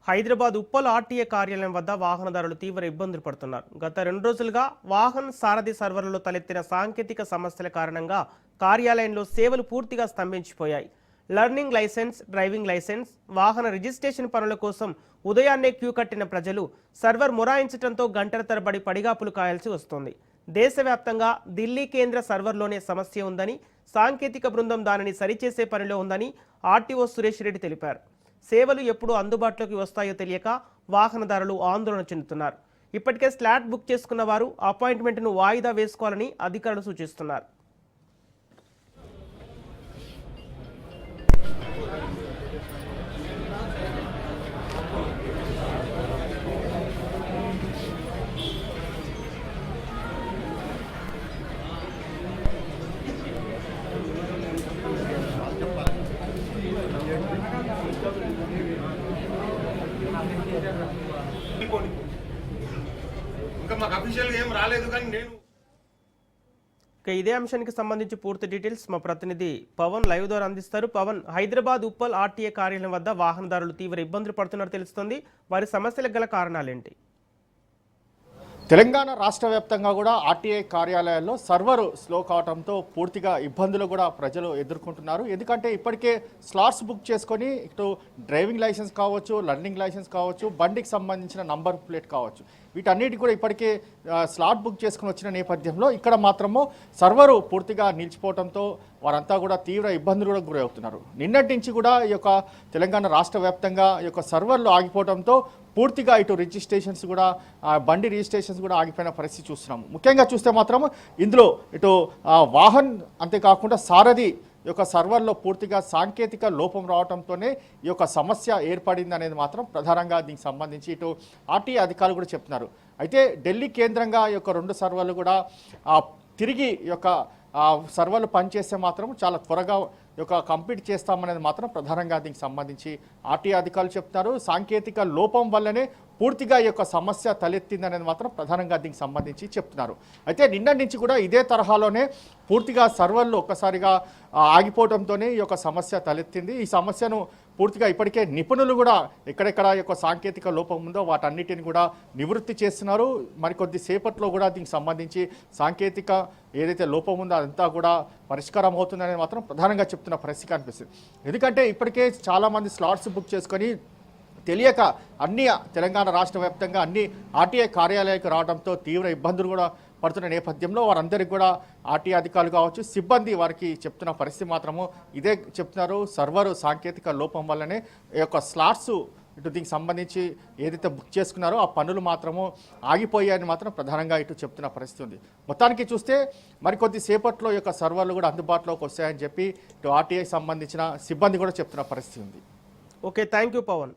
Hyderabad Uppal RTA కార్యాలయం వద్ద వాహనదారులు తీవ్ర ఇబ్బందులు పడుతున్నారు. గత 2 రోజులుగా వాహన్ సారథి సర్వర్లలో తలెత్తిన సాంకేతిక సమస్యల కారణంగా కార్యాలయంలో సేవలు పూర్తిగా స్తంభించిపోయాయి. లర్నింగ్ లైసెన్స్, డ్రైవింగ్ లైసెన్స్, వాహన రిజిస్ట్రేషన్ పనుల కోసం ఉదయాన్నే క్యూ కట్టిన ప్రజలు సర్వర్ మొరాయించడంతో గంటల తరబడి పడిగాపులు కాయాల్సి వస్తోంది. దేశవ్యాప్తంగా ఢిల్లీ కేంద్ర సర్వర్లోనే సమస్య ఉందని, సాంకేతిక బృందం దానిని సరిచేసే పనిలో ఉందని ఆర్టీఓ సురేష్ రెడ్డి తెలిపారు. సేవలు ఎప్పుడు అందుబాటులోకి వస్తాయో తెలియక వాహనదారులు ఆందోళన చెందుతున్నారు. ఇప్పటికే స్లాట్ బుక్ చేసుకున్న వారు అపాయింట్మెంట్ను వాయిదా వేసుకోవాలని అధికారులు సూచిస్తున్నారు. ఇంకా మాకు అఫీషియల్గా ఏం రాలేదు కానీ నేను ఇదే అంశానికి సంబంధించి పూర్తి డీటెయిల్స్ మా ప్రతినిధి పవన్ లైవ్ ద్వారా అందిస్తారు. పవన్, హైదరాబాద్ ఉప్పల్ ఆర్టీఏ కార్యాలయం వద్ద వాహనదారులు తీవ్ర ఇబ్బందులు పడుతున్నట్టు తెలుస్తోంది. వారి సమస్యలకు గల కారణాలేంటి? తెలంగాణ రాష్ట్ర వ్యాప్తంగా కూడా ఆర్టీఐ కార్యాలయాల్లో సర్వర్ స్లో కావడంతో పూర్తిగా ఇబ్బందులు కూడా ప్రజలు ఎదుర్కొంటున్నారు. ఎందుకంటే ఇప్పటికే స్లాట్స్ బుక్ చేసుకొని ఇటు డ్రైవింగ్ లైసెన్స్ కావచ్చు, లర్నింగ్ లైసెన్స్ కావచ్చు, బండికి సంబంధించిన నంబర్ ప్లేట్ కావచ్చు, వీటన్నిటి కూడా ఇప్పటికే స్లాట్ బుక్ చేసుకుని వచ్చిన నేపథ్యంలో ఇక్కడ మాత్రము సర్వరు పూర్తిగా నిలిచిపోవడంతో వారంతా కూడా తీవ్ర ఇబ్బందులు కూడా గురవుతున్నారు. నిన్నటి నుంచి కూడా ఈ యొక్క తెలంగాణ రాష్ట్ర వ్యాప్తంగా ఈ యొక్క సర్వర్లు ఆగిపోవడంతో పూర్తిగా ఇటు రిజిస్ట్రేషన్స్ కూడా బండి రిజిస్ట్రేషన్స్ కూడా ఆగిపోయిన పరిస్థితి చూస్తున్నాము. ముఖ్యంగా చూస్తే మాత్రం ఇందులో ఇటు వాహన్ అంతేకాకుండా సారథి యొక్క సర్వర్లో పూర్తిగా సాంకేతిక లోపం రావడంతోనే ఈ యొక్క సమస్య ఏర్పడింది అనేది మాత్రం ప్రధానంగా దీనికి సంబంధించి ఇటు ఆర్టీఐ అధికారులు కూడా చెప్తున్నారు. అయితే ఢిల్లీ కేంద్రంగా ఈ యొక్క 2 సర్వర్లు కూడా తిరిగి ఈ యొక్క సర్వర్లు పనిచేస్తే మాత్రం చాలా త్వరగా కంప్లీట్ చేస్తామనేది మాత్రం ప్రధానంగా దీనికి సంబంధించి ఆర్టీఐ అధికారులు చెప్తున్నారు. సాంకేతిక లోపం వల్లనే పూర్తిగా ఈ యొక్క సమస్య తలెత్తిందనేది మాత్రం ప్రధానంగా దీనికి సంబంధించి చెప్తున్నారు. అయితే నిన్నటి నుంచి కూడా ఇదే తరహాలోనే పూర్తిగా సర్వర్లు ఒక్కసారిగా ఆగిపోవడంతోనే ఈ యొక్క సమస్య తలెత్తింది. ఈ సమస్యను పూర్తిగా ఇప్పటికే నిపుణులు కూడా ఎక్కడెక్కడ యొక్క సాంకేతిక లోపం ఉందో వాటన్నిటిని కూడా నివృత్తి చేస్తున్నారు. మరికొద్ది సేపట్లో కూడా దీనికి సంబంధించి సాంకేతిక ఏదైతే లోపం ఉందో అదంతా కూడా పరిష్కారం అవుతుందనేది మాత్రం ప్రధానంగా చెప్తున్న పరిస్థితి కనిపిస్తుంది. ఎందుకంటే ఇప్పటికే చాలామంది స్లాట్స్ బుక్ చేసుకొని తెలియక అన్ని తెలంగాణ రాష్ట్ర వ్యాప్తంగా అన్ని ఆర్టీఐ కార్యాలయాలకు రావడంతో తీవ్ర ఇబ్బందులు కూడా పడుతున్న నేపథ్యంలో వారందరికీ కూడా ఆర్టీఐ అధికారులు కావచ్చు, సిబ్బంది వారికి చెప్తున్న పరిస్థితి మాత్రము ఇదే చెప్తున్నారు. సర్వరు సాంకేతిక లోపం వల్లనే ఈ యొక్క స్లాట్స్ ఇటు దీనికి సంబంధించి ఏదైతే బుక్ చేసుకున్నారో ఆ పనులు మాత్రము ఆగిపోయాయని మాత్రం ప్రధానంగా ఇటు చెప్తున్న పరిస్థితి ఉంది. మొత్తానికి చూస్తే మరికొద్ది సేపట్లో ఈ యొక్క సర్వర్లు కూడా అందుబాటులోకి వస్తాయని చెప్పి ఇటు ఆర్టీఐ సంబంధించిన సిబ్బంది కూడా చెప్తున్న పరిస్థితి ఉంది. Okay, thank you Pawan.